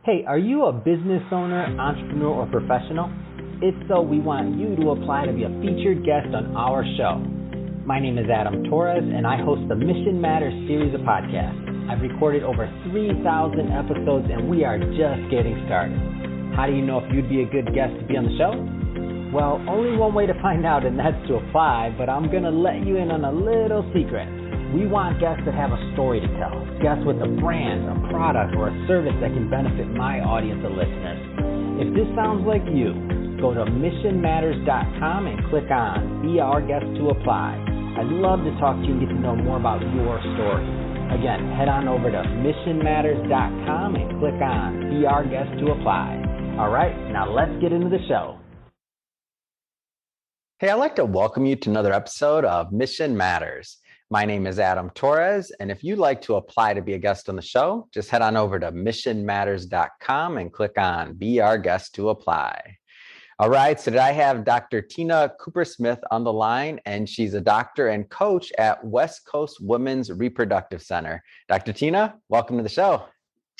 Hey, are you a business owner, entrepreneur, or professional? If so, we want you to apply to be a featured guest on our show. My name is Adam Torres, and I host the Mission Matters series of podcasts. I've recorded over 3,000 episodes, and we are just getting started. How do you know if you'd be a good guest to be on the show? Well, only one way to find out, and that's to apply, but I'm going to let you in on a little secret. We want guests that have a story to tell, guests with a brand, a product, or a service that can benefit my audience of listeners. If this sounds like you, go to missionmatters.com and click on Be Our Guest to apply. I'd love to talk to you and get to know more about your story. Again, head on over to missionmatters.com and click on Be Our Guest to apply. All right, now let's get into the show. Hey, I'd like to welcome you to another episode of Mission Matters. My name is Adam Torres, and if you'd like to apply to be a guest on the show, just head on over to missionmatters.com and click on Be Our Guest to apply. All right, so today I have Dr. Tina Koopersmith on the line, and she's a doctor and coach at West Coast Women's Reproductive Center. Dr. Tina, welcome to the show.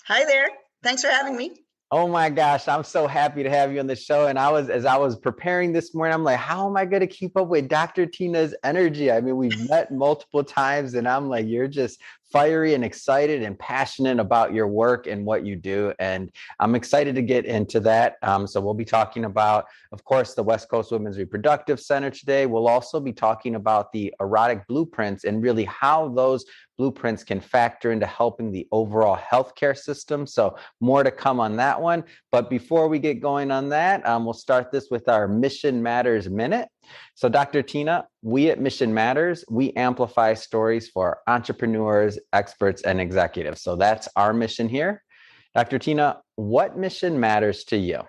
Hi there. Thanks for having me. Oh my gosh, I'm so happy to have you on the show. And as I was preparing this morning, I'm like, how am I going to keep up with Dr. Tina's energy? I mean, we've met multiple times, and I'm like, you're just fiery and excited and passionate about your work and what you do. And I'm excited to get into that. So we'll be talking about, of course, the West Coast Women's Reproductive Center today. We'll also be talking about the erotic blueprints and really how those blueprints can factor into helping the overall healthcare system. So more to come on that one. But before we get going on that, we'll start this with our Mission Matters Minute. So Dr. Tina, we at Mission Matters, we amplify stories for entrepreneurs, experts, and executives. So that's our mission here. Dr. Tina, what mission matters to you?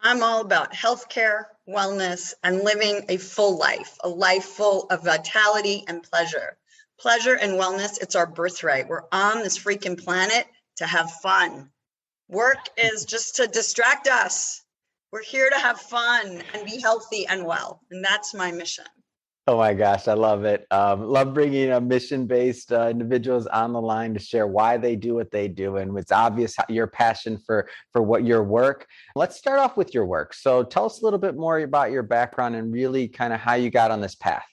I'm all about healthcare, wellness, and living a full life, a life full of vitality and pleasure. Pleasure and wellness, it's our birthright. We're on this freaking planet to have fun. Work is just to distract us. We're here to have fun and be healthy and well. And that's my mission. Oh my gosh, I love it. Love bringing a mission-based individuals on the line to share why they do what they do. And it's obvious your passion for what your work. Let's start off with your work. So tell us a little bit more about your background and really kind of how you got on this path.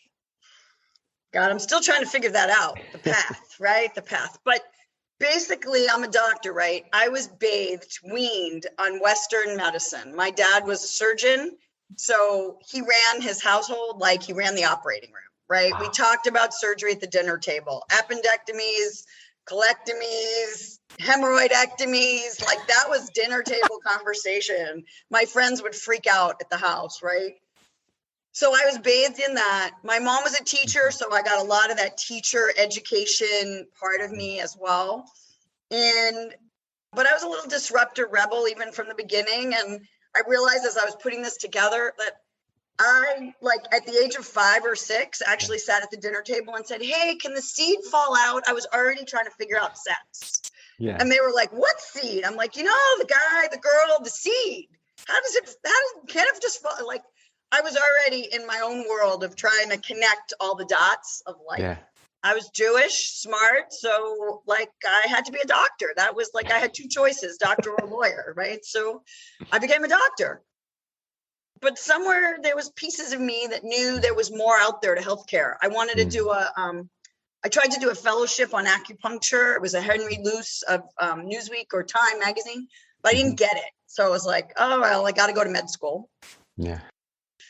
God, I'm still trying to figure that out. The path, right? The path. But basically, I'm a doctor, right? I was weaned on Western medicine. My dad was a surgeon, so he ran his household like he ran the operating room, right? Wow. We talked about surgery at the dinner table, appendectomies, colectomies, hemorrhoidectomies, like that was dinner table conversation. My friends would freak out at the house, right? So I was bathed in that. My mom was a teacher, so I got a lot of that teacher education part of me as well. But I was a little disruptor rebel even from the beginning. And I realized as I was putting this together that I, like at the age of 5 or 6, actually sat at the dinner table and said, hey, can the seed fall out? I was already trying to figure out sex. Yeah. And they were like, what seed? I'm like, the guy, the girl, the seed. Can it just fall? Like, I was already in my own world of trying to connect all the dots of life. Yeah. I was Jewish, smart. So like I had to be a doctor. That was like, I had 2 choices, doctor or lawyer, right? So I became a doctor. But somewhere there was pieces of me that knew there was more out there to healthcare. I wanted to do I tried to do a fellowship on acupuncture. It was a Henry Luce of Newsweek or Time magazine, but I didn't get it. So I was like, oh, well, I got to go to med school. Yeah.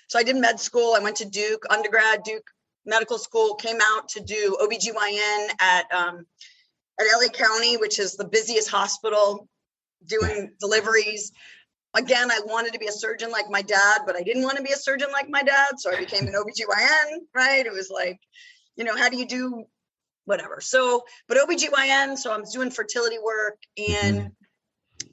So I did med school. I went to Duke, undergrad, Duke Medical School, came out to do OBGYN at LA County, which is the busiest hospital, doing deliveries. Again, I wanted to be a surgeon like my dad, but I didn't want to be a surgeon like my dad. So I became an OBGYN, right? It was like, how do you do whatever? So, but OBGYN, so I'm doing fertility work, and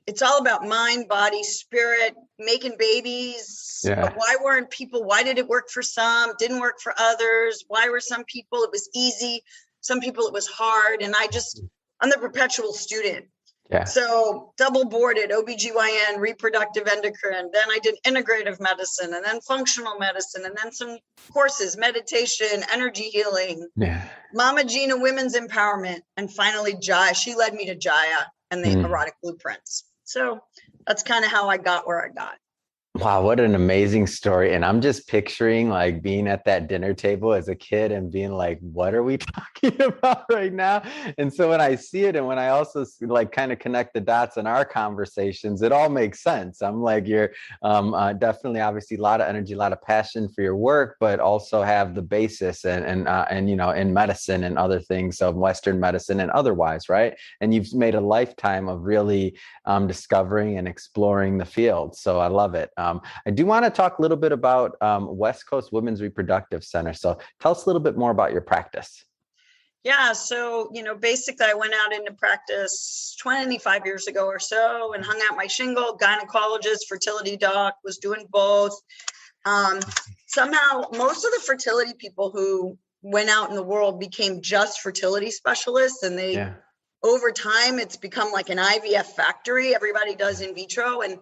it's all about mind, body, spirit, making babies. Yeah. Why did it work for some, didn't work for others? Why were some people, it was easy, some people it was hard. And I'm the perpetual student. Yeah. So double boarded OBGYN, reproductive endocrine. Then I did integrative medicine, and then functional medicine, and then some courses, meditation, energy healing, Mama Gina, women's empowerment. And finally, Jaya, she led me to Jaya. and the erotic blueprints. So that's kind of how I got where I got. Wow, what an amazing story. And I'm just picturing like being at that dinner table as a kid and being like, what are we talking about right now? And so when I see it, and when I also like kind of connect the dots in our conversations, it all makes sense. I'm like, you're definitely obviously a lot of energy, a lot of passion for your work, but also have the basis and you know, in medicine and other things of Western medicine and otherwise, right? And you've made a lifetime of really discovering and exploring the field. So I love it. I do want to talk a little bit about West Coast Women's Reproductive Center. So tell us a little bit more about your practice. Yeah. So, you know, basically I went out into practice 25 years ago or so and hung out my shingle, gynecologist, fertility doc, was doing both. Somehow most of the fertility people who went out in the world became just fertility specialists, and they, over time, it's become like an IVF factory. Everybody does in vitro. And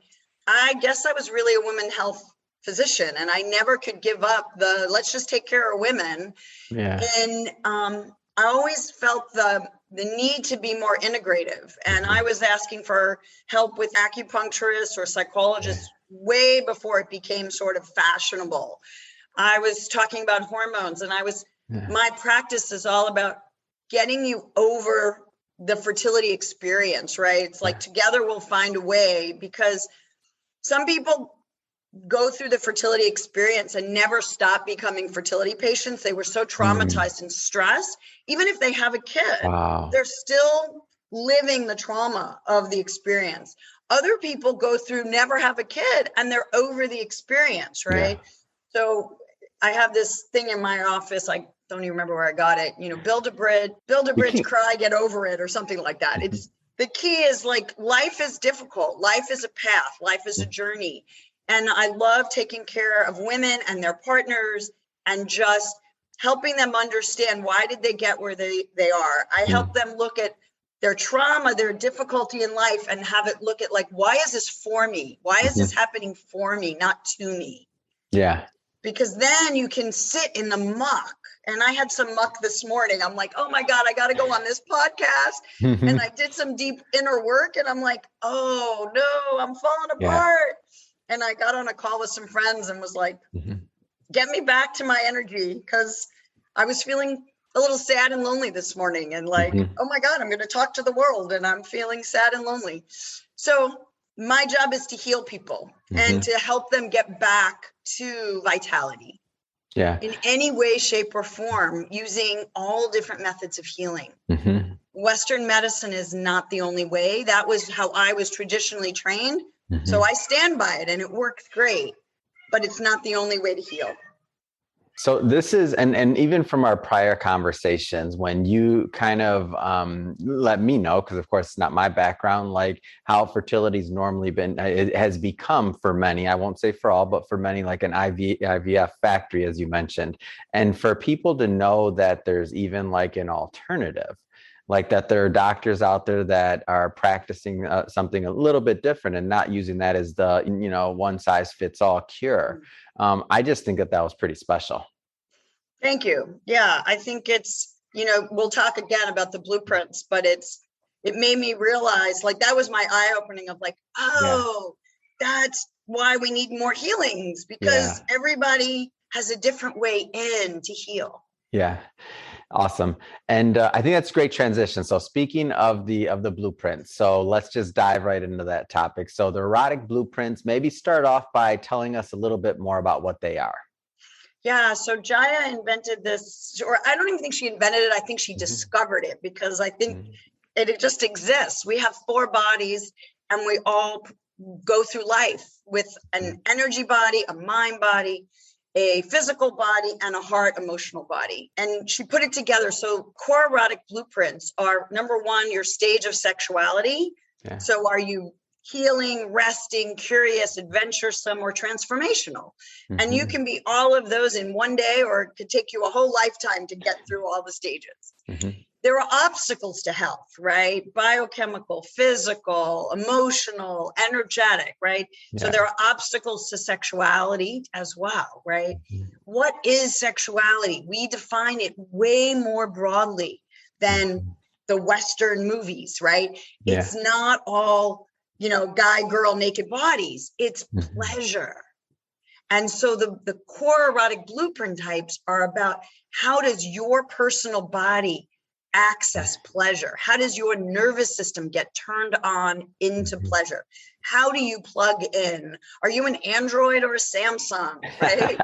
I guess I was really a women's health physician, and I never could give up the let's just take care of women. Yeah. And I always felt the need to be more integrative. And I was asking for help with acupuncturists or psychologists way before it became sort of fashionable. I was talking about hormones, and my practice is all about getting you over the fertility experience, right? It's like together we'll find a way, because some people go through the fertility experience and never stop becoming fertility patients. They were so traumatized and stressed. Even if they have a kid, they're still living the trauma of the experience. Other people go through, never have a kid, and they're over the experience, right? Yeah. So I have this thing in my office. I don't even remember where I got it. You know, build a bridge, cry, get over it, or something like that. It's the key is like, life is difficult. Life is a path. Life is a journey. And I love taking care of women and their partners and just helping them understand, why did they get where they are? I help them look at their trauma, their difficulty in life, and have it look at like, why is this for me? Why is this happening for me, not to me? Yeah. Because then you can sit in the muck. And I had some muck this morning. I'm like, oh my God, I got to go on this podcast. And I did some deep inner work, and I'm like, oh no, I'm falling apart. And I got on a call with some friends and was like, get me back to my energy, because I was feeling a little sad and lonely this morning, and like, oh my God, I'm going to talk to the world, and I'm feeling sad and lonely. So my job is to heal people and to help them get back to vitality. Yeah. In any way, shape, or form, using all different methods of healing. Western medicine is not the only way. That was how I was traditionally trained. So I stand by it, and it works great, but it's not the only way to heal. So this is, and even from our prior conversations, when you kind of let me know, because of course it's not my background, like how fertility's normally been, it has become for many, I won't say for all, but for many, like an IVF factory, as you mentioned. And for people to know that there's even like an alternative, like that there are doctors out there that are practicing something a little bit different and not using that as the, you know, one size fits all cure. I just think that was pretty special. Thank you. Yeah, I think it's, you know, we'll talk again about the blueprints, but it made me realize, like, that was my eye opening of like, that's why we need more healings, because everybody has a different way in to heal. Yeah. Awesome. And I think that's a great transition. So speaking of the blueprints, so let's just dive right into that topic. So the erotic blueprints, maybe start off by telling us a little bit more about what they are. Yeah. So Jaya invented this, or I don't even think she invented it. I think she discovered it, because I think it just exists. We have 4 bodies, and we all go through life with an energy body, a mind body, a physical body, and a heart emotional body. And she put it together. So core erotic blueprints are, number 1, your stage of sexuality. Yeah. So are you healing, resting, curious, adventuresome, or transformational? And you can be all of those in one day, or it could take you a whole lifetime to get through all the stages. There are obstacles to health, right? Biochemical, physical, emotional, energetic, right? Yeah. So there are obstacles to sexuality as well, right? What is sexuality? We define it way more broadly than the Western movies, right? Yeah. It's not all, guy, girl, naked bodies. It's pleasure. And so the core erotic blueprint types are about how does your personal body access pleasure? How does your nervous system get turned on into pleasure? How do you plug in? Are you an Android or a Samsung, right?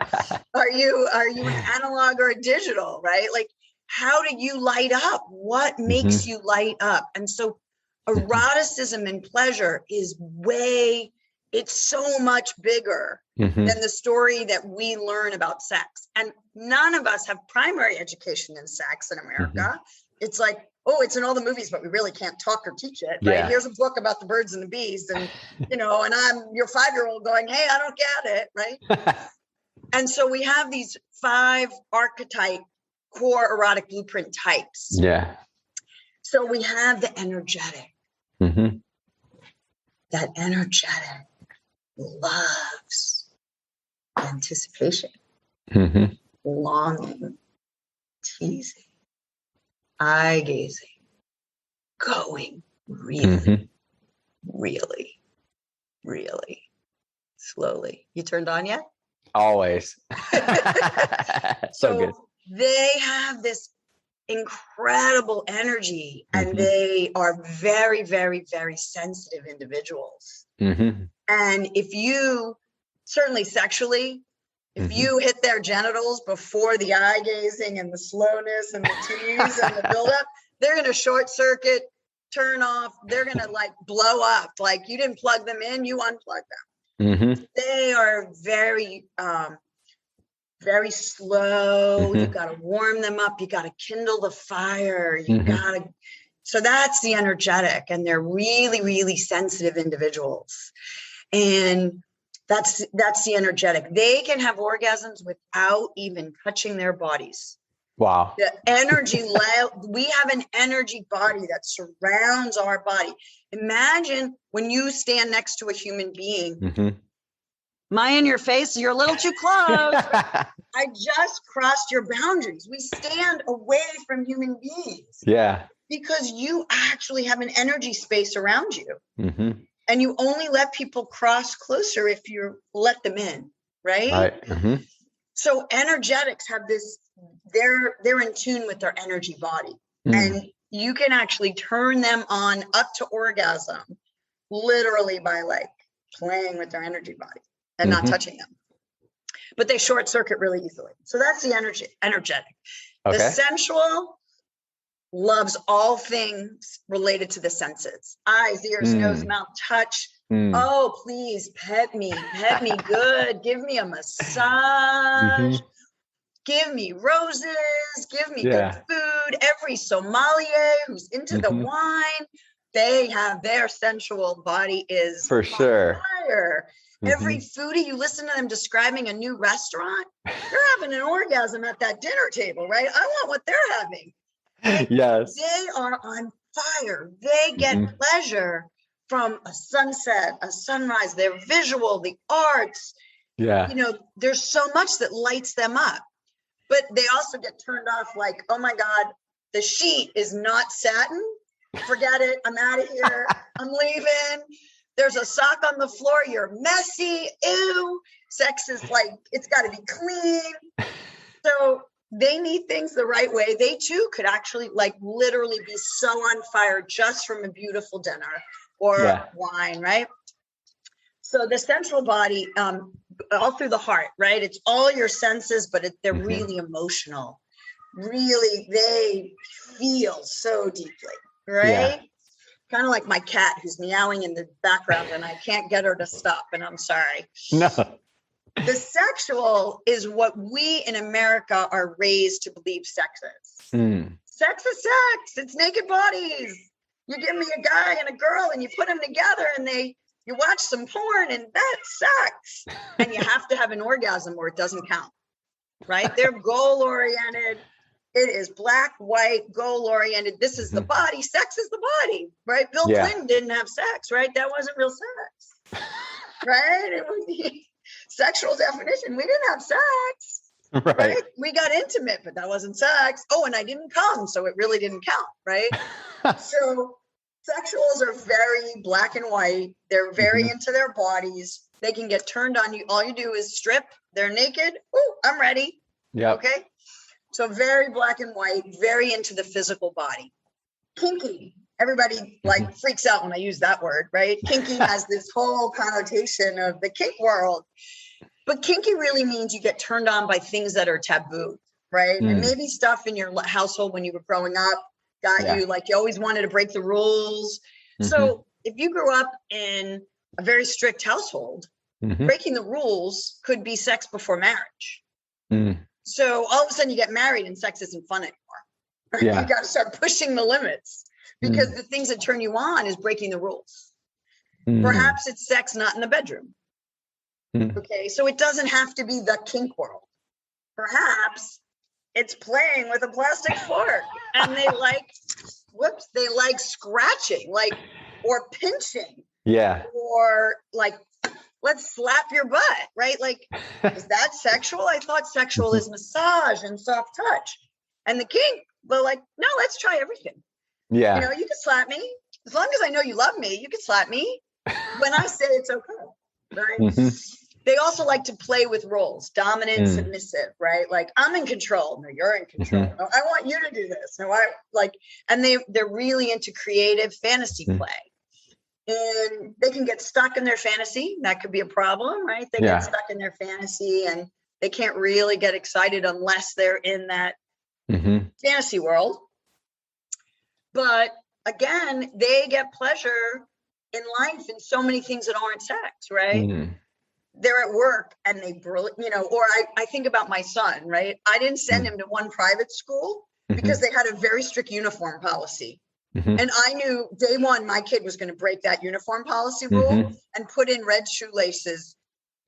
Are you an analog or a digital, right? Like, how do you light up? What makes you light up? And so eroticism and pleasure is it's so much bigger than the story that we learn about sex. And none of us have primary education in sex in America. It's like, oh, it's in all the movies, but we really can't talk or teach it, right? Yeah. Here's a book about the birds and the bees, and, and I'm your 5-year-old going, hey, I don't get it, right? And so we have these 5 archetype core erotic blueprint types. Yeah. So we have the energetic. That energetic loves anticipation, longing, teasing, eye gazing, going really, really, really slowly. You turned on yet? Always. So good. They have this incredible energy, and they are very, very, very sensitive individuals. And if you, certainly sexually, if you hit their genitals before the eye gazing and the slowness and the tease and the buildup, they're going to short circuit, turn off. They're going to like blow up. Like, you didn't plug them in, you unplugged them. They are very, very slow. You got to warm them up. You got to kindle the fire. You got to. So that's the energetic, and they're really, really sensitive individuals. And that's the energetic. They can have orgasms without even touching their bodies. Wow. The energy, we have an energy body that surrounds our body. Imagine when you stand next to a human being. Am I in your face? You're a little too close. I just crossed your boundaries. We stand away from human beings. Yeah. Because you actually have an energy space around you. And you only let people cross closer if you let them in, right? So energetics have this, they're in tune with their energy body. And you can actually turn them on up to orgasm literally by like playing with their energy body and not touching them. But they short circuit really easily. So that's the energetic. Okay. The sensual loves all things related to the senses. Eyes, ears, nose, mouth, touch. Oh, please pet me good. Give me a massage. Give me roses. Give me good food. Every sommelier who's into the wine, they have their sensual body is for sure. Fire. Every foodie, you listen to them describing a new restaurant, they're having an orgasm at that dinner table, right? I want what they're having. Like, yes. They are on fire. They get pleasure from a sunset, a sunrise, their visual, the arts. Yeah. There's so much that lights them up. But they also get turned off like, oh my God, the sheet is not satin. Forget it. I'm out of here. I'm leaving. There's a sock on the floor. You're messy. Ew. Sex is like, it's got to be clean. So they need things the right way. They too could actually like literally be so on fire just from a beautiful dinner or wine, right? So the sensual body, all through the heart, right? It's all your senses, but they're really emotional. Really, they feel so deeply, right? Yeah. Kind of like my cat who's meowing in the background and I can't get her to stop, and I'm sorry. No. The sexual is what we in America are raised to believe sex is. Sex is sex. It's naked bodies. You give me a guy and a girl and you put them together and you watch some porn and that's sex. And you have to have an orgasm or it doesn't count, right? They're goal-oriented. It is black, white, goal-oriented. This is the body. Sex is the body, right? Bill Clinton didn't have sex, right? That wasn't real sex, right? It was sexual definition. We didn't have sex, right? We got intimate, but that wasn't sex. Oh, and I didn't come, so it really didn't count, right? So sexuals are very black and white. They're very into their bodies. They can get turned on you. All you do is strip. They're naked. Oh, I'm ready. Yeah. Okay. So very black and white, very into the physical body. Kinky. Everybody like freaks out when I use that word, right? Kinky has this whole connotation of the kink world. But kinky really means you get turned on by things that are taboo, right? And maybe stuff in your household when you were growing up got you, like you always wanted to break the rules. So if you grew up in a very strict household, breaking the rules could be sex before marriage. So all of a sudden you get married and sex isn't fun anymore. Right? You got to start pushing the limits because the things that turn you on is breaking the rules. Perhaps it's sex not in the bedroom. Okay, so it doesn't have to be the kink world. Perhaps it's playing with a plastic fork and they like scratching, like, or pinching. Yeah. Or like, let's slap your butt, right? Like, is that sexual? I thought sexual is massage and soft touch. And the kink, they're like, no, let's try everything. Yeah. You know, you can slap me. As long as I know you love me, you can slap me. When I say it's okay, right? They also like to play with roles, dominant, submissive, right? Like, I'm in control. No, you're in control. No, I want you to do this. No, I like, and they're really into creative fantasy play. And they can get stuck in their fantasy. That could be a problem, right? They get stuck in their fantasy and they can't really get excited unless they're in that fantasy world. But again, they get pleasure in life in so many things that aren't sex, right? They're at work and they you know, or I think about my son, right? I didn't send him to one private school because they had a very strict uniform policy. And I knew day one, my kid was going to break that uniform policy rule and put in red shoelaces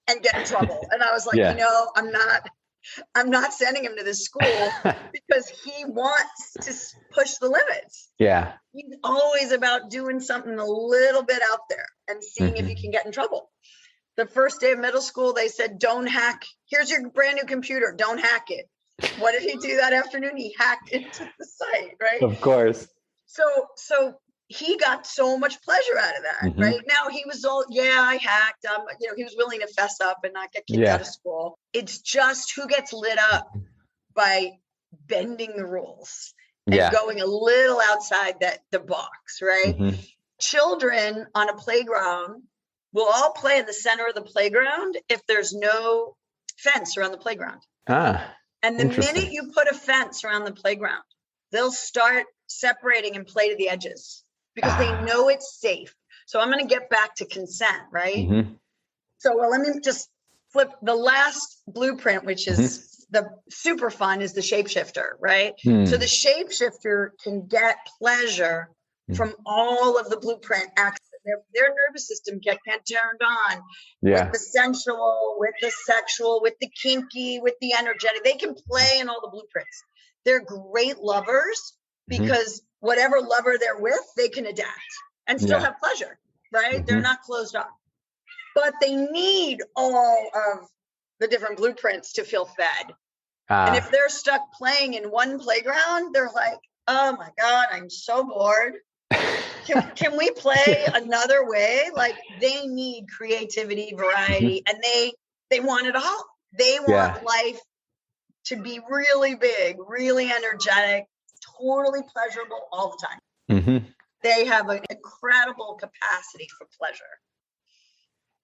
and get in trouble. And I was like, you know, I'm not sending him to this school because he wants to push the limits. Yeah. He's always about doing something a little bit out there and seeing if he can get in trouble. The first day of middle school, they said, don't hack. Here's your brand new computer. Don't hack it. What did he do that afternoon? He hacked into the site, right? Of course. So he got so much pleasure out of that, right? Now he was all, I hacked. You know, he was willing to fess up and not get kicked out of school. It's just who gets lit up by bending the rules and going a little outside the box, right? Children on a playground will all play in the center of the playground if there's no fence around the playground. And the minute you put a fence around the playground, they'll start separating and play to the edges because they know it's safe. So I'm going to get back to consent, right? So let me just flip the last blueprint, which is the super fun, is the shapeshifter, right? So the shapeshifter can get pleasure from all of the blueprint acts. Their nervous system can turned on with the sensual, with the sexual, with the kinky, with the energetic. They can play in all the blueprints. They're great lovers because whatever lover they're with, they can adapt and still have pleasure, right? They're not closed off. But they need all of the different blueprints to feel fed. And if they're stuck playing in one playground, they're like, oh my God, I'm so bored. Can we play another way? Like, they need creativity, variety, and they want it all. They want life to be really big, really energetic, totally pleasurable all the time. They have an incredible capacity for pleasure.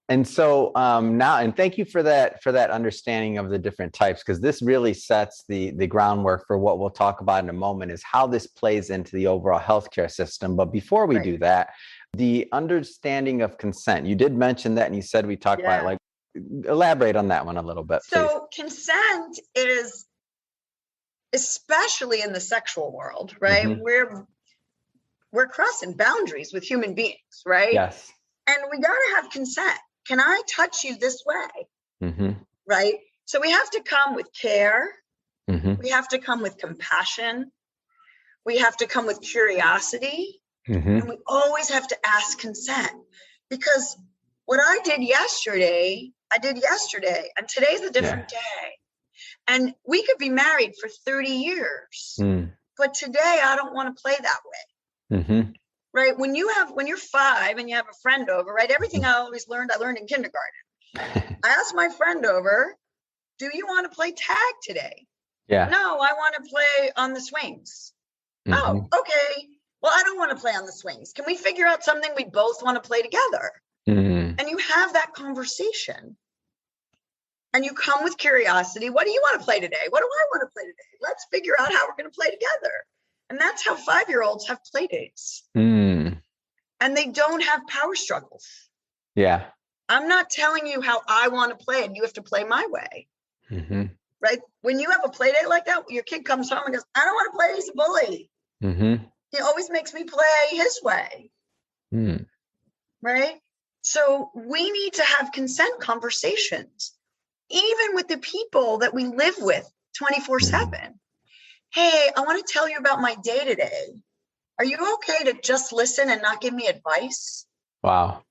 And so now, and thank you for that understanding of the different types, because this really sets the groundwork for what we'll talk about in a moment, is how this plays into the overall healthcare system. But before we do that, the understanding of consent, you did mention that, and you said we talked about it. Like, elaborate on that one a little bit, please. So consent is, especially in the sexual world, right? We're crossing boundaries with human beings, right? Yes. And we got to have consent. Can I touch you this way? Right? So we have to come with care. We have to come with compassion. We have to come with curiosity. And we always have to ask consent, because what I did yesterday, and today's a different day. And we could be married for 30 years, but today I don't want to play that way. Mm-hmm. right? When you're 5 and you have a friend over, right? Everything I learned in kindergarten. I asked my friend over, do you want to play tag today? Yeah. No, I want to play on the swings. Mm-hmm. Oh, okay. Well, I don't want to play on the swings. Can we figure out something we both want to play together? Mm-hmm. And you have that conversation. And you come with curiosity. What do you want to play today? What do I want to play today? Let's figure out how we're going to play together. And that's how 5-year-olds have play dates. Mm. And they don't have power struggles. Yeah. I'm not telling you how I want to play, and you have to play my way. Mm-hmm. Right? When you have a play date like that, your kid comes home and goes, I don't want to play, he's a bully. Mm-hmm. He always makes me play his way. Mm. Right? So we need to have consent conversations, even with the people that we live with 24/7. Hey, I want to tell you about my day today. Are you okay to just listen and not give me advice? Wow.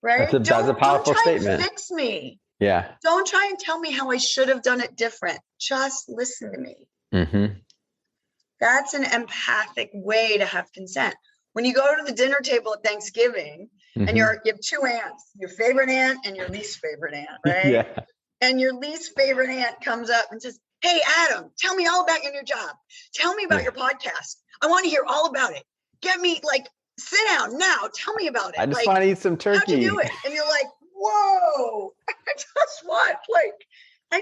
Right? That's a powerful don't try statement. And fix me. Yeah. Don't try and tell me how I should have done it different. Just listen to me. Mm-hmm. That's an empathic way to have consent. When you go to the dinner table at Thanksgiving, and you have 2 aunts, your favorite aunt and your least favorite aunt, right? Yeah. And your least favorite aunt comes up and says, hey, Adam, tell me all about your new job. Tell me about your podcast. I want to hear all about it. Get me, sit down now. Tell me about it. I just want to eat some turkey. How'd you do it? And you're like, whoa, I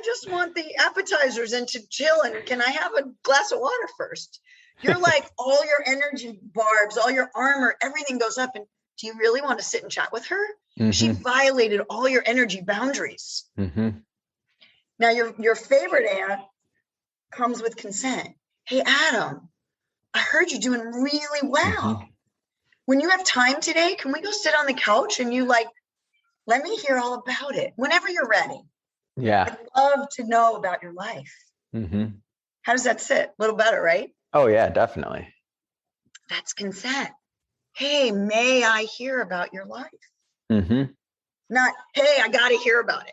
just want the appetizers and to chill. And can I have a glass of water first? You're like, all your energy barbs, all your armor, everything goes up. And do you really want to sit and chat with her? Mm-hmm. She violated all your energy boundaries. Mm-hmm. Now your favorite aunt comes with consent. Hey, Adam, I heard you're doing really well. Mm-hmm. When you have time today, can we go sit on the couch and you let me hear all about it whenever you're ready. Yeah. I'd love to know about your life. Mm-hmm. How does that sit? A little better, right? Oh, yeah, definitely. That's consent. Hey, may I hear about your life? Mm-hmm. Not, hey, I got to hear about it.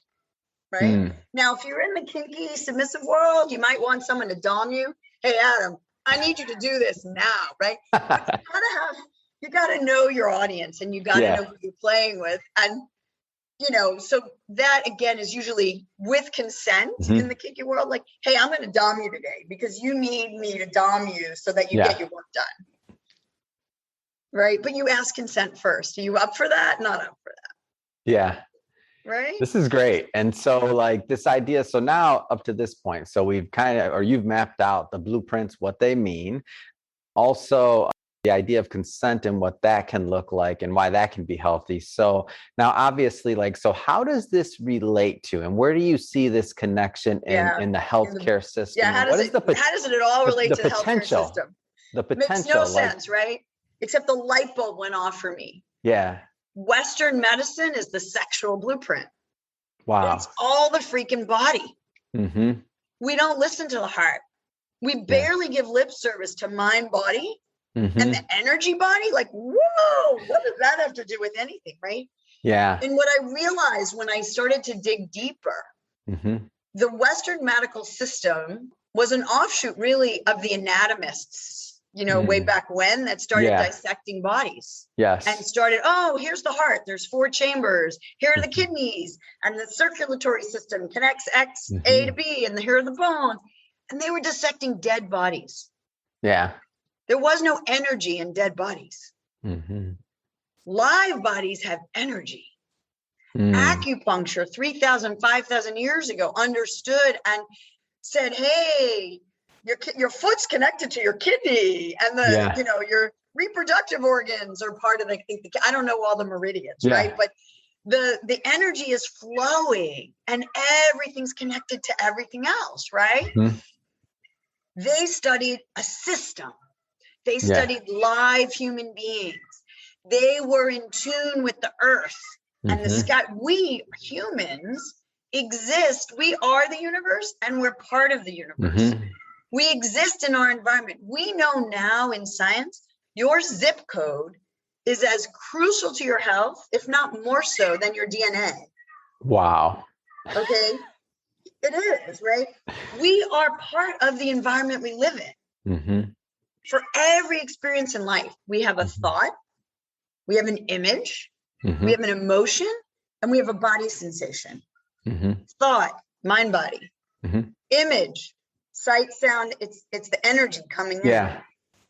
Right? Now, if you're in the kinky, submissive world, you might want someone to dom you. Hey, Adam, I need you to do this now, right? You got to know your audience, and you got to know who you're playing with. And, so that, again, is usually with consent in the kinky world. Like, hey, I'm going to dom you today because you need me to dom you so that you get your work done. Right? But you ask consent first. Are you up for that? Not up for that. Yeah. Right? This is great. And so this idea, so now up to this point, so we've you've mapped out the blueprints, what they mean. Also the idea of consent and what that can look like and why that can be healthy. So now obviously so how does this relate to, and where do you see this connection in the healthcare system? Yeah. How does it all relate to the healthcare system? The potential. Makes no sense, right? Except the light bulb went off for me. Yeah. Western medicine is the sexual blueprint. Wow. It's all the freaking body. Mm-hmm. We don't listen to the heart. We barely give lip service to mind, body, and the energy body. Whoa, what does that have to do with anything, right? Yeah. And what I realized when I started to dig deeper, the Western medical system was an offshoot really of the anatomists. Way back when, that started dissecting bodies. Yes. And started, here's the heart. There's 4 chambers. Here are the kidneys. And the circulatory system connects X, A to B. And here are the bones. And they were dissecting dead bodies. Yeah. There was no energy in dead bodies. Live bodies have energy. Acupuncture 3,000, 5,000 years ago understood and said, hey, your foot's connected to your kidney, and your reproductive organs are part of I don't know all the meridians, right? But the energy is flowing and everything's connected to everything else, right? They studied a system. They studied live human beings. They were in tune with the earth and the sky. We humans exist. We are the universe, and we're part of the universe. We exist in our environment. We know now in science, your zip code is as crucial to your health, if not more so, than your DNA. Wow. Okay? It is, right? We are part of the environment we live in. For every experience in life, we have a thought, we have an image, we have an emotion, and we have a body sensation. Thought, mind, body. Image, sight, sound, it's the energy coming in.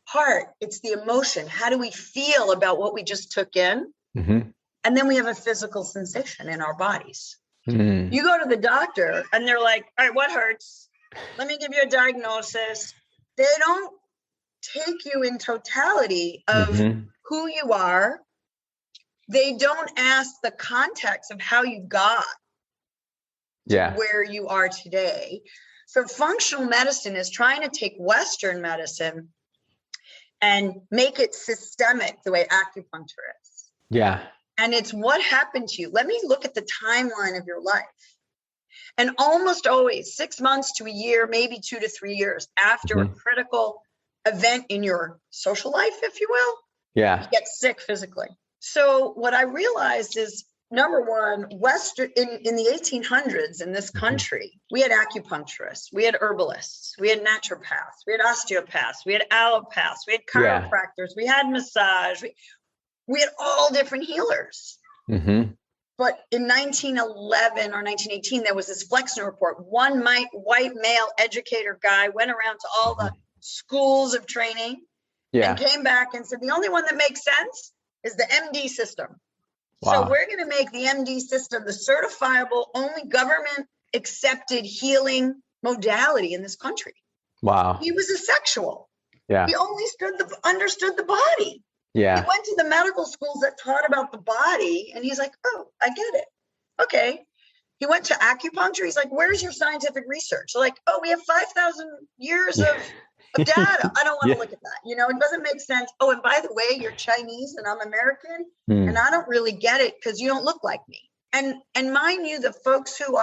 Heart, it's the emotion. How do we feel about what we just took in? And then we have a physical sensation in our bodies. You go to the doctor and they're like, all right, what hurts? Let me give you a diagnosis. They don't take you in totality of who you are. They don't ask the context of how you got to where you are today. So functional medicine is trying to take Western medicine and make it systemic the way acupuncture is. And it's what happened to you. Let me look at the timeline of your life. And almost always 6 months to a year, maybe 2 to 3 years after a critical event in your social life, if you will, you get sick physically. So what I realized is, number one, Western in the 1800s in this country, we had acupuncturists, we had herbalists, we had naturopaths, we had osteopaths, we had allopaths, we had chiropractors, we had massage, we had all different healers. But in 1911 or 1918, there was this Flexner report. One white male educator guy went around to all the schools of training and came back and said, the only one that makes sense is the MD system. So we're going to make the MD system the certifiable, only government accepted healing modality in this country. He was a sexual. He only understood the body. He went to the medical schools that taught about the body, and he's like, oh, I get it. Okay. He went to acupuncture. He's like, where's your scientific research? They're like, oh, we have 5,000 years of data. I don't want to look at that. You know, it doesn't make sense. Oh, and by the way, you're Chinese and I'm American, and I don't really get it because you don't look like me. And mind you, the folks who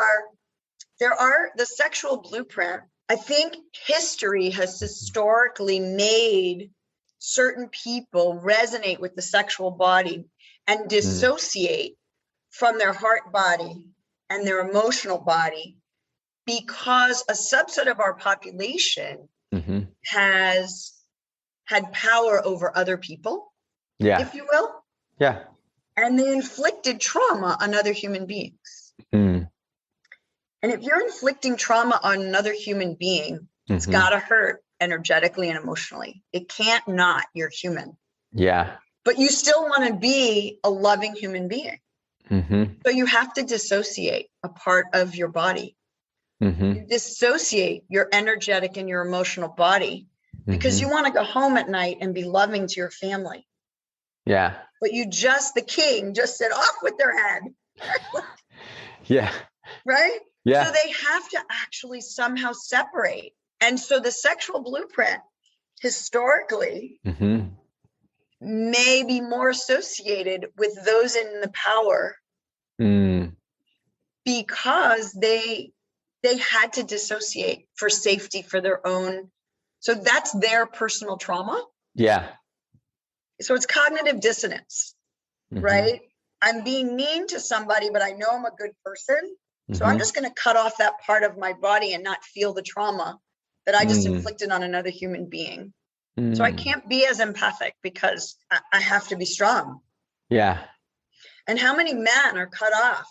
the sexual blueprint, I think history has historically made certain people resonate with the sexual body and dissociate from their heart body and their emotional body, because a subset of our population has had power over other people, if you will. And they inflicted trauma on other human beings. And if you're inflicting trauma on another human being, it's got to hurt energetically and emotionally. It can't not. You're human. But you still want to be a loving human being. So you have to dissociate a part of your body. You dissociate your energetic and your emotional body because you want to go home at night and be loving to your family. But the king just said off with their head. Right? So they have to actually somehow separate. And so the sexual blueprint historically may be more associated with those in the power because they had to dissociate for safety, for their own. So that's their personal trauma. So it's cognitive dissonance, right? I'm being mean to somebody, but I know I'm a good person. So I'm just going to cut off that part of my body and not feel the trauma that I just inflicted on another human being. So I can't be as empathic because I have to be strong. And how many men are cut off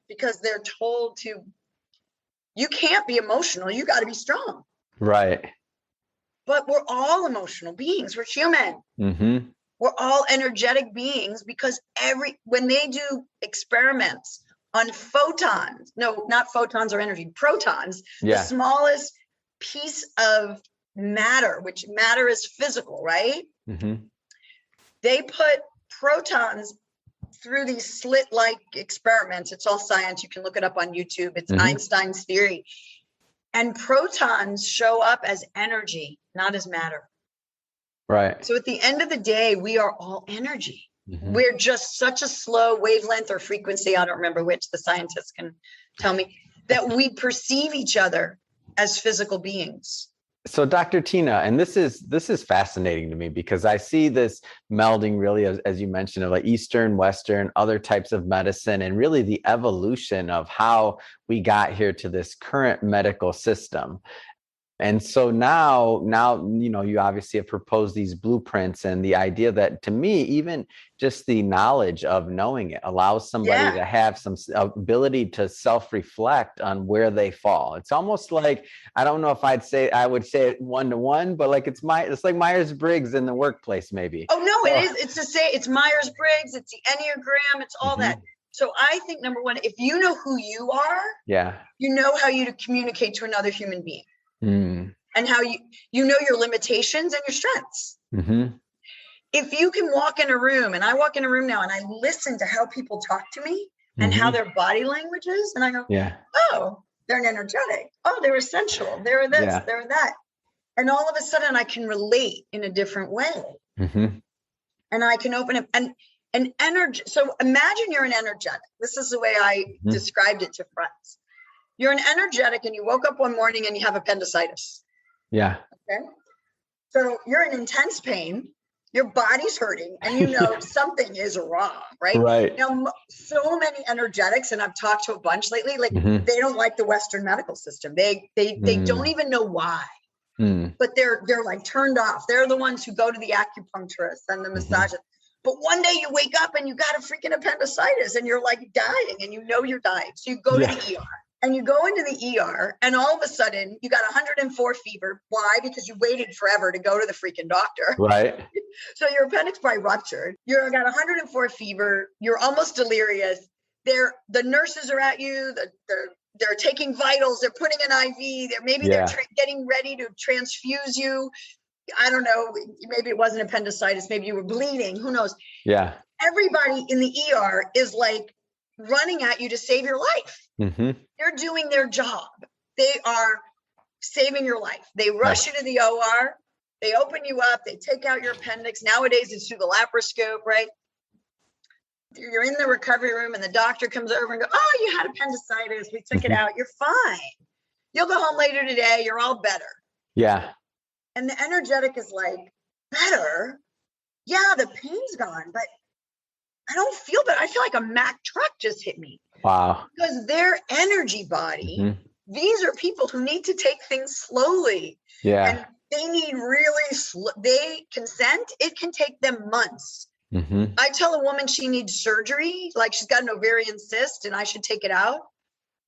because they're told you can't be emotional. You got to be strong. But we're all emotional beings. We're human. We're all energetic beings because when they do experiments on photons, no, not photons or energy, protons, the smallest piece of matter, which matter is physical, right? They put protons through these slit-like experiments. It's all science. You can look it up on YouTube. It's Einstein's theory. And protons show up as energy, not as matter. So at the end of the day, we are all energy. We're just such a slow wavelength or frequency, I don't remember which, the scientists can tell me, that we perceive each other as physical beings. So Dr. Tina, and this is fascinating to me because I see this melding really, as you mentioned, of like Eastern, Western, other types of medicine, and really the evolution of how we got here to this current medical system. And so now, you obviously have proposed these blueprints, and the idea that, to me, even just the knowledge of knowing it allows somebody to have some ability to self-reflect on where they fall. It's almost like, I don't know if I would say it one-to-one, but like it's like Myers-Briggs in the workplace, maybe. Oh no, it is. It's Myers-Briggs, it's the Enneagram, it's all that. So I think number one, if you know who you are, you know how you to communicate to another human being, and how you know your limitations and your strengths. If you can walk in a room, and I walk in a room now and I listen to how people talk to me and how their body language is, and I go, oh, they're an energetic. Oh, they're essential. They're this, they're that. And all of a sudden I can relate in a different way. And I can open up an energy. So imagine you're an energetic. This is the way I described it to friends. You're an energetic and you woke up one morning and you have appendicitis. Okay. So you're in intense pain. Your body's hurting and you know something is wrong, right? Now, so many energetics, and I've talked to a bunch lately, like they don't like the Western medical system. They don't even know why. But they're like turned off. They're the ones who go to the acupuncturist and the massage. But one day you wake up and you got a freaking appendicitis and you're like dying and you know you're dying. So you go to the ER and you go into the ER and all of a sudden you got 104 fever. Why? Because you waited forever to go to the freaking doctor. So your appendix probably ruptured. You got 104 fever. You're almost delirious. The nurses are at you. They're taking vitals. They're putting an IV. They're getting ready to transfuse you. I don't know. Maybe it wasn't appendicitis. Maybe you were bleeding. Who knows? Everybody in the ER is like running at you to save your life. They're doing their job. They are saving your life. They rush you to the OR. They open you up. They take out your appendix. Nowadays, it's through the laparoscope, right? You're in the recovery room and the doctor comes over and goes, oh, you had appendicitis. We took it out. You're fine. You'll go home later today. You're all better. And the energetic is like, better? Yeah, the pain's gone, but I don't feel better. I feel like a Mack truck just hit me. Because their energy body, these are people who need to take things slowly. And they need really they consent. It can take them months. I tell a woman she needs surgery, like she's got an ovarian cyst and I should take it out.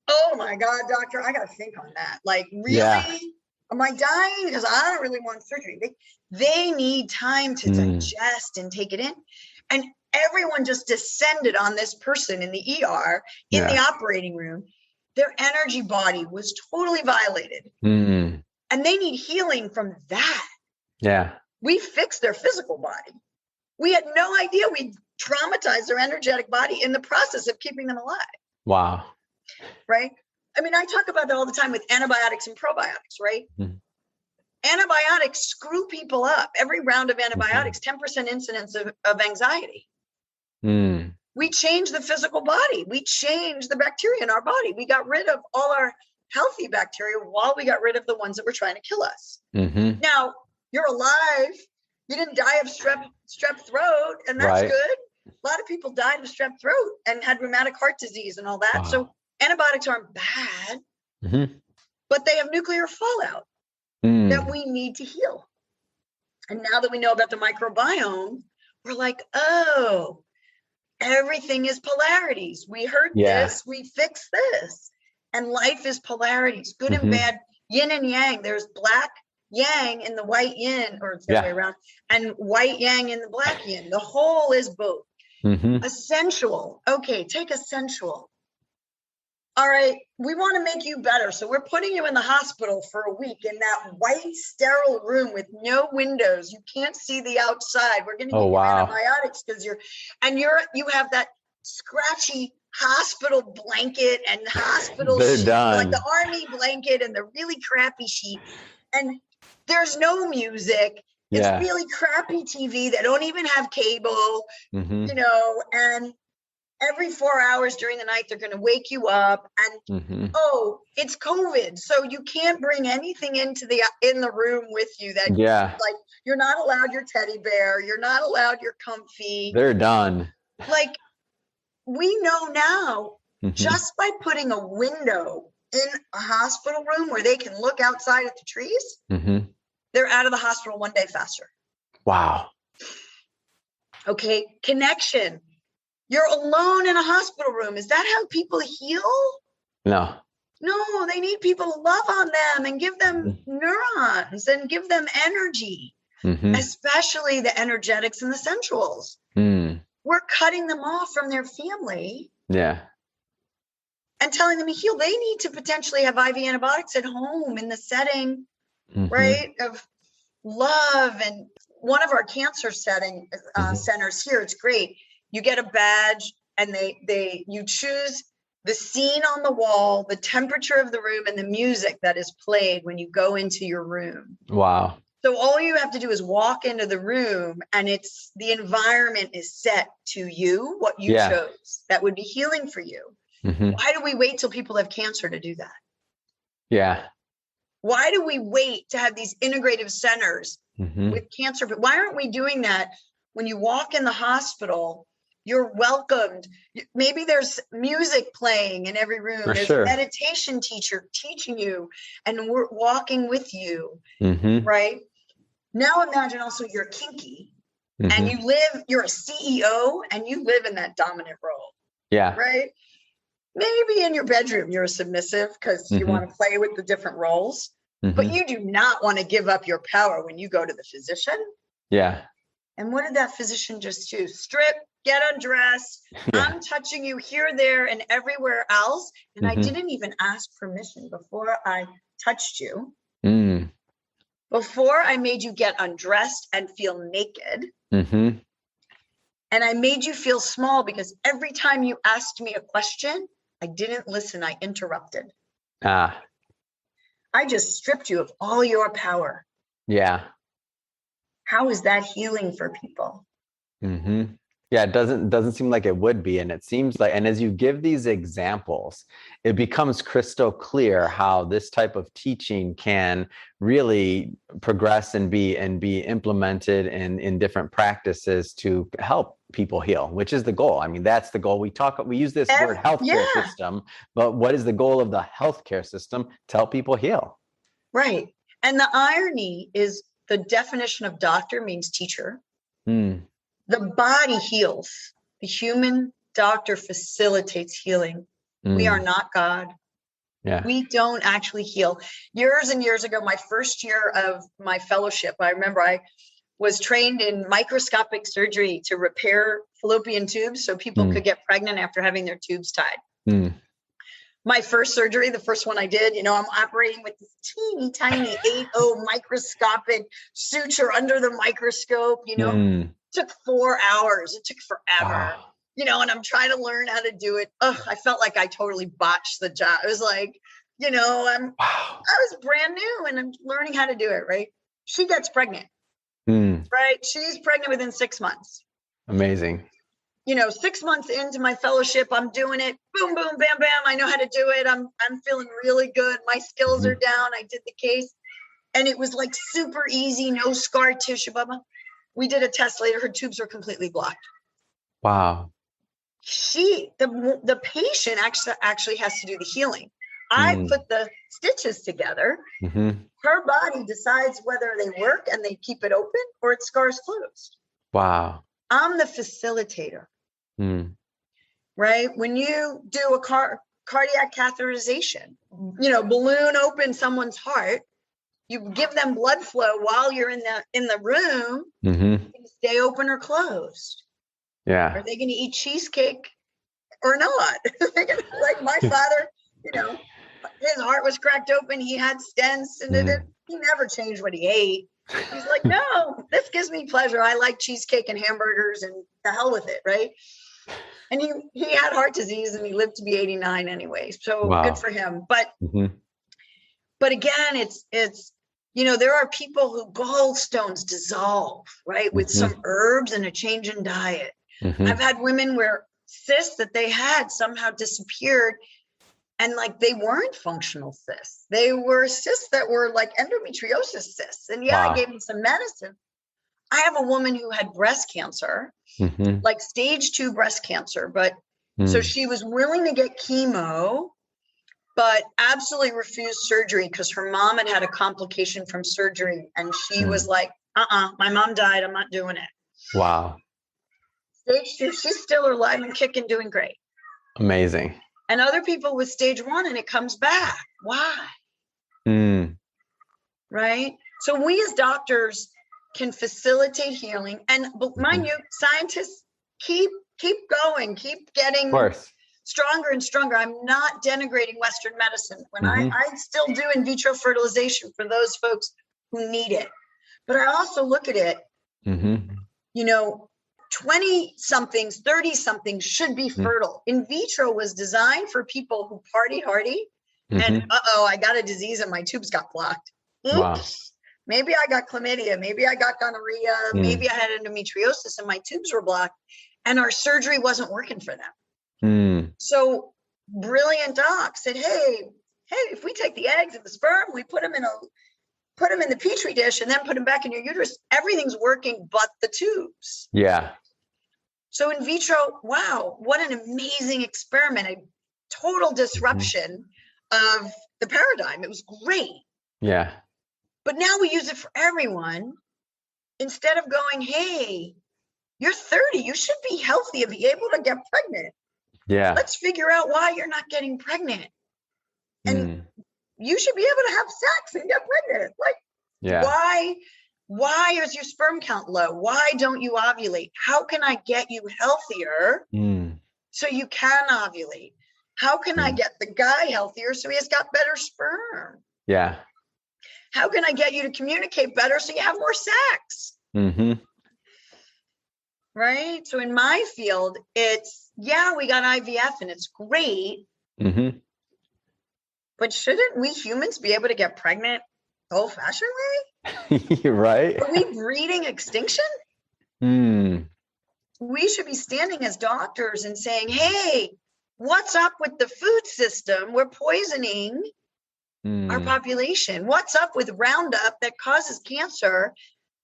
Oh my God, doctor, I got to think on that. Like, really? Am I dying? Because I don't really want surgery. They need time to digest and take it in. And everyone just descended on this person in the ER, in the operating room. Their energy body was totally violated. And they need healing from that. We fixed their physical body. We had no idea we traumatized their energetic body in the process of keeping them alive. Right? I mean, I talk about that all the time with antibiotics and probiotics, right? Antibiotics screw people up. Every round of antibiotics, 10% incidence of anxiety. We changed the physical body. We changed the bacteria in our body. We got rid of all our healthy bacteria while we got rid of the ones that were trying to kill us. Now, you're alive. You didn't die of strep throat, and that's good. A lot of people died of strep throat and had rheumatic heart disease and all that. So antibiotics aren't bad, but they have nuclear fallout that we need to heal. And now that we know about the microbiome, we're like, oh, everything is polarities. We heard this, we fixed this. And life is polarities, good and bad, yin and yang. There's black yang in the white yin, or it's the other way around, and white yang in the black yin. The whole is both. Essential. Okay, take essential. All right, we want to make you better. So we're putting you in the hospital for a week in that white, sterile room with no windows. You can't see the outside. We're going to give you antibiotics because you have that scratchy hospital blanket and hospital sheet, like the army blanket and the really crappy sheet. And there's no music. It's really crappy TV. They don't even have cable, and every 4 hours during the night, they're going to wake you up and, it's COVID. So you can't bring anything in the room with you that like, you're not allowed your teddy bear. You're not allowed your comfy. They're done. Like, we know now just by putting a window in a hospital room where they can look outside at the trees, they're out of the hospital one day faster. Wow. Okay. Connection. You're alone in a hospital room. Is that how people heal? No. No, they need people to love on them and give them neurons and give them energy, especially the energetics and the sensuals. We're cutting them off from their family. Yeah. And telling them to heal. They need to potentially have IV antibiotics at home in the setting, right, of love. And one of our cancer centers here, it's great. You get a badge and you choose the scene on the wall, the temperature of the room, and the music that is played when you go into your room. Wow. So all you have to do is walk into the room and the environment is set to you, what you chose. That would be healing for you. Why do we wait till people have cancer to do that? Yeah. Why do we wait to have these integrative centers with cancer? But why aren't we doing that when you walk in the hospital? You're welcomed. Maybe there's music playing in every room. There's a meditation teacher teaching you and we're walking with you, right? Now imagine also you're kinky and you're a CEO and you live in that dominant role. Yeah. Right? Maybe in your bedroom, you're a submissive because you want to play with the different roles, but you do not want to give up your power when you go to the physician. Yeah. And what did that physician just do? Strip, get undressed. I'm touching you here, there, and everywhere else. And I didn't even ask permission before I touched you. Before I made you get undressed and feel naked. And I made you feel small because every time you asked me a question, I didn't listen. I interrupted. I just stripped you of all your power. Yeah. How is that healing for people? Yeah, it doesn't seem like it would be. And it seems like, and as you give these examples, it becomes crystal clear how this type of teaching can really progress and be implemented in different practices to help people heal, which is the goal. I mean, that's the goal. We use this word healthcare system, but what is the goal of the healthcare system? To help people heal. Right. And the irony is the definition of doctor means teacher. The body heals. The human doctor facilitates healing. We are not God. Yeah. We don't actually heal. Years and years ago, my first year of my fellowship, I remember I was trained in microscopic surgery to repair fallopian tubes so people could get pregnant after having their tubes tied. My first surgery, the first one I did, I'm operating with this teeny tiny 8.0 microscopic suture under the microscope, took 4 hours. It took forever, and I'm trying to learn how to do it. I felt like I totally botched the job. It was like, I was brand new and I'm learning how to do it. Right. She gets pregnant, right? She's pregnant within 6 months. Amazing. 6 months into my fellowship, I'm doing it. Boom, boom, bam, bam. I know how to do it. I'm feeling really good. My skills are down. I did the case and it was like super easy. No scar tissue, Bubba. We did a test later. Her tubes were completely blocked. Wow. The patient actually has to do the healing. I put the stitches together. Her body decides whether they work and they keep it open or it scars closed. Wow. I'm the facilitator. Right? When you do a cardiac catheterization, balloon open someone's heart, you give them blood flow while you're in the room. Stay open or closed. Yeah. Are they going to eat cheesecake or not? Like my father, his heart was cracked open. He had stents and he never changed what he ate. He's like, no, this gives me pleasure. I like cheesecake and hamburgers and the hell with it. Right. And he had heart disease and he lived to be 89 anyway. So good for him. But again, it's, there are people who gallstones dissolve, right, with some herbs and a change in diet. I've had women where cysts that they had somehow disappeared and like they weren't functional cysts. They were cysts that were like endometriosis cysts. And I gave them some medicine. I have a woman who had breast cancer, like stage 2 breast cancer. But so she was willing to get chemo but absolutely refused surgery because her mom had a complication from surgery. And she was like, my mom died. I'm not doing it. Wow. Stage 2, she's still alive and kicking, doing great. Amazing. And other people with stage 1 and it comes back. Why? Right? So we as doctors can facilitate healing. And mind you, scientists keep going, keep getting stronger and stronger. I'm not denigrating Western medicine. When I still do in vitro fertilization for those folks who need it. But I also look at it, 20 somethings, 30 somethings should be fertile. In vitro was designed for people who party hardy and I got a disease and my tubes got blocked. Oops. Wow. Maybe I got chlamydia. Maybe I got gonorrhea. Maybe I had endometriosis and my tubes were blocked and our surgery wasn't working for them. So brilliant docs said, hey, if we take the eggs and the sperm, we put them in the petri dish and then put them back in your uterus, everything's working but the tubes. Yeah. So in vitro, wow, what an amazing experiment, a total disruption of the paradigm. It was great. Yeah. But now we use it for everyone instead of going, hey, you're 30, you should be healthy and be able to get pregnant. Yeah. Let's figure out why you're not getting pregnant. And you should be able to have sex and get pregnant. Like, why is your sperm count low? Why don't you ovulate? How can I get you healthier so you can ovulate? How can I get the guy healthier so he has got better sperm? Yeah. How can I get you to communicate better so you have more sex? Right? So in my field, it's, we got IVF and it's great. But shouldn't we humans be able to get pregnant the old-fashioned way? Right. Are we breeding extinction? We should be standing as doctors and saying, hey, what's up with the food system? We're poisoning our population. What's up with Roundup that causes cancer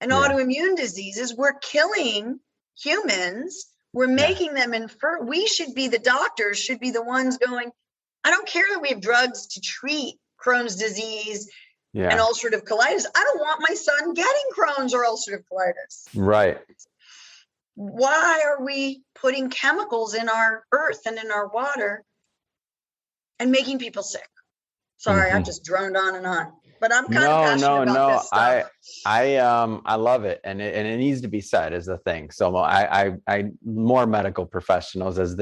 and autoimmune diseases? We're killing humans. We're making them infertile. We should be, the doctors should be the ones going, I don't care that we have drugs to treat Crohn's disease and ulcerative colitis. I don't want my son getting Crohn's or ulcerative colitis. Right. Why are we putting chemicals in our earth and in our water and making people sick? Sorry, I just droned on and on. But I'm kind of passionate about this stuff. I love it, and it needs to be said is the thing. So I more medical professionals as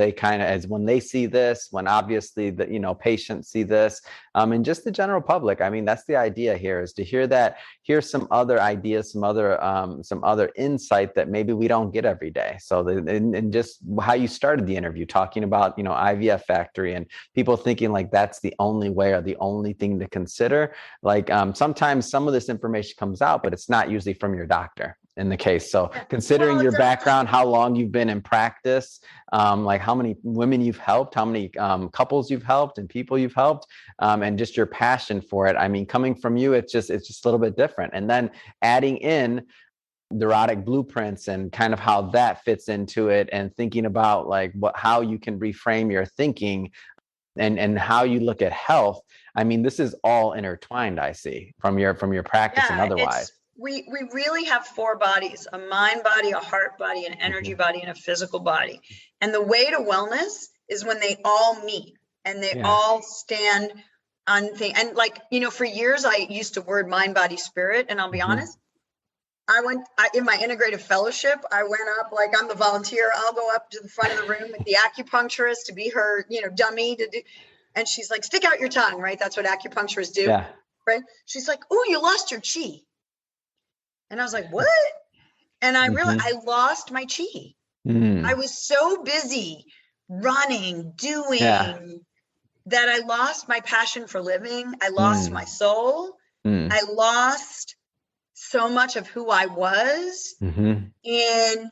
when they see this, when obviously the patients see this, and just the general public. I mean, that's the idea here, is to hear some other ideas, some other insight that maybe we don't get every day. So and just how you started the interview talking about IVF factory and people thinking like that's the only way or the only thing to consider. Like sometimes some of this information comes out, but it's not usually from your doctor in the case. So considering your background, how long you've been in practice, like how many women you've helped, how many couples you've helped and people you've helped, and just your passion for it. I mean, coming from you, it's just a little bit different. And then adding in the erotic blueprints and kind of how that fits into it, and thinking about like how you can reframe your thinking and how you look at health. I mean, this is all intertwined, I see, from your practice and otherwise. We really have 4 bodies: a mind body, a heart body, an energy body, and a physical body. And the way to wellness is when they all meet and they all stand on things. And like, for years, I used to word mind, body, spirit. And I'll be honest, in my integrative fellowship, I went up, like I'm the volunteer. I'll go up to the front of the room with the acupuncturist to be her, dummy to do. And she's like, stick out your tongue, right? That's what acupuncturists do, right? She's like, oh, you lost your chi. And I was like, what? And I realized I lost my chi. I was so busy running, doing that I lost my passion for living. I lost my soul. I lost so much of who I was. And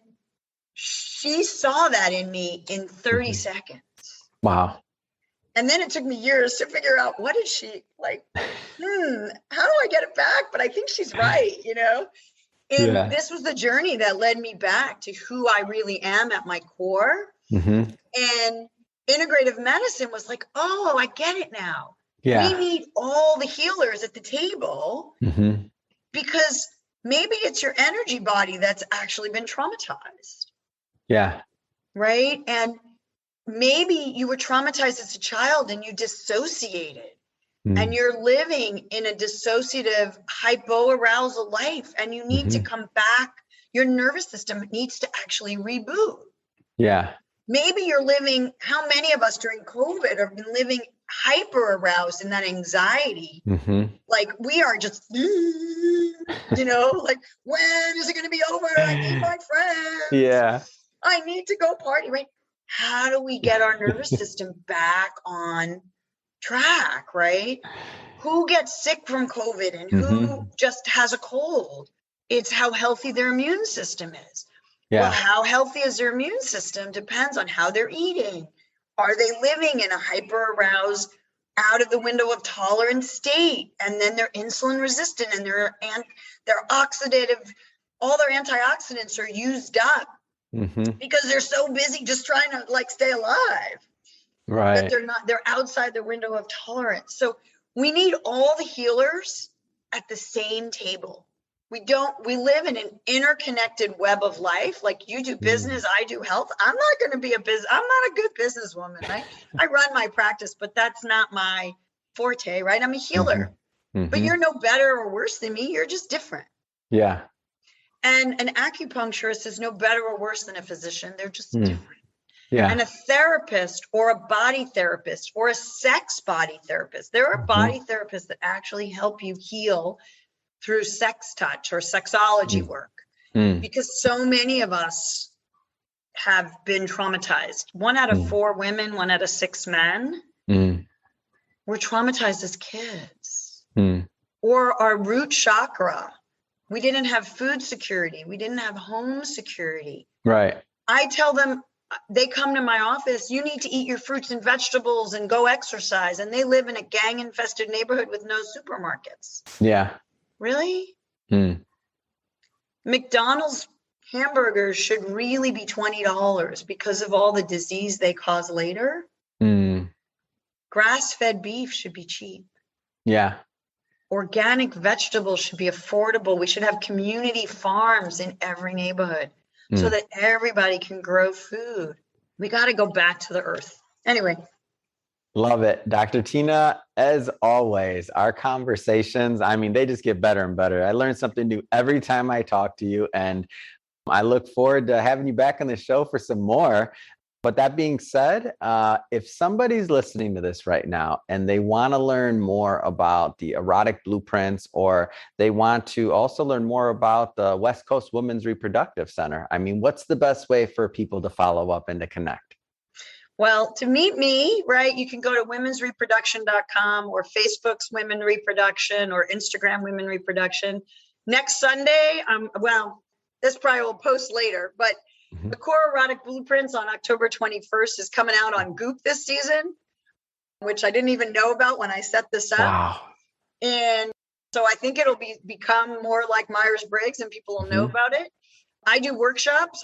she saw that in me in 30 seconds. Wow. And then it took me years to figure out, what is she like? How do I get it back? But I think she's right, And this was the journey that led me back to who I really am at my core. And integrative medicine was like, oh, I get it now. We need all the healers at the table because maybe it's your energy body that's actually been traumatized. Yeah. Right. And maybe you were traumatized as a child and you dissociated and you're living in a dissociative hypoarousal life and you need to come back. Your nervous system needs to actually reboot. Yeah. Maybe you're living, how many of us during COVID have been living hyper aroused in that anxiety? Like we are just, like, when is it going to be over? I need my friends. Yeah. I need to go party, right? How do we get our nervous system back on track, right? Who gets sick from COVID and who just has a cold? It's how healthy their immune system is. Yeah. Well, how healthy is their immune system depends on how they're eating. Are they living in a hyper-aroused, out of the window of tolerance state? And then they're insulin resistant and they're oxidative, all their antioxidants are used up because they're so busy just trying to stay alive. Right. That they're outside their window of tolerance. So we need all the healers at the same table. We live in an interconnected web of life. Like you do business, I do health. I'm not a good businesswoman, right? I run my practice, but that's not my forte, right? I'm a healer, but you're no better or worse than me. You're just different. Yeah. And an acupuncturist is no better or worse than a physician. They're just different. Yeah. And a therapist or a body therapist or a sex body therapist. There are body therapists that actually help you heal through sex touch or sexology work because so many of us have been traumatized. 1 out of 4 women, 1 out of 6 men were traumatized as kids. Or our root chakra. We didn't have food security. We didn't have home security. Right. I tell them, they come to my office, you need to eat your fruits and vegetables and go exercise. And they live in a gang infested neighborhood with no supermarkets. Yeah. Really? McDonald's hamburgers should really be $20 because of all the disease they cause later. Grass-fed beef should be cheap. Yeah. Organic vegetables should be affordable. We should have community farms in every neighborhood so that everybody can grow food. We got to go back to the earth. Anyway. Love it. Dr. Tina, as always, our conversations, they just get better and better. I learn something new every time I talk to you, and I look forward to having you back on the show for some more. But that being said, if somebody's listening to this right now and they want to learn more about the Erotic Blueprints, or they want to also learn more about the West Coast Women's Reproductive Center, what's the best way for people to follow up and to connect? Well, to meet me, right, you can go to womensreproduction.com or Facebook's Women Reproduction or Instagram Women Reproduction. Next Sunday, this probably will post later, but the Core Erotic Blueprints on October 21st is coming out on Goop this season, which I didn't even know about when I set this up. Wow. And so I think it'll become more like Myers-Briggs and people will know about it. I do workshops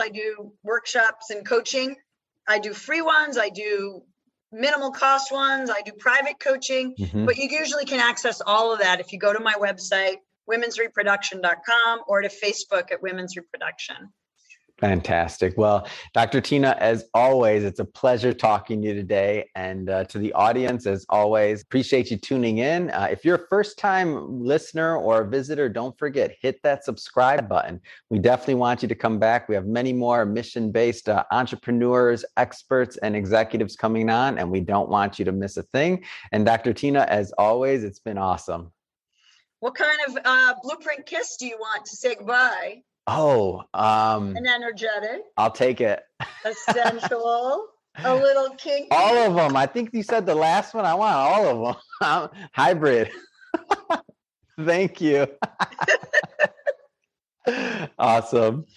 and coaching. I do free ones. I do minimal cost ones. I do private coaching, but you usually can access all of that if you go to my website, womensreproduction.com, or to Facebook at Women's Reproduction. Fantastic. Well, Dr. Tina, as always, it's a pleasure talking to you today. And to the audience, as always, appreciate you tuning in. If you're a first-time listener or a visitor, don't forget, hit that subscribe button. We definitely want you to come back. We have many more mission-based entrepreneurs, experts, and executives coming on, and we don't want you to miss a thing. And Dr. Tina, as always, it's been awesome. What kind of blueprint kiss do you want to say goodbye? Oh, an energetic. I'll take it. A sensual, a little kinky. All of them. I think you said the last one. I want all of them. Hybrid. Thank you. Awesome.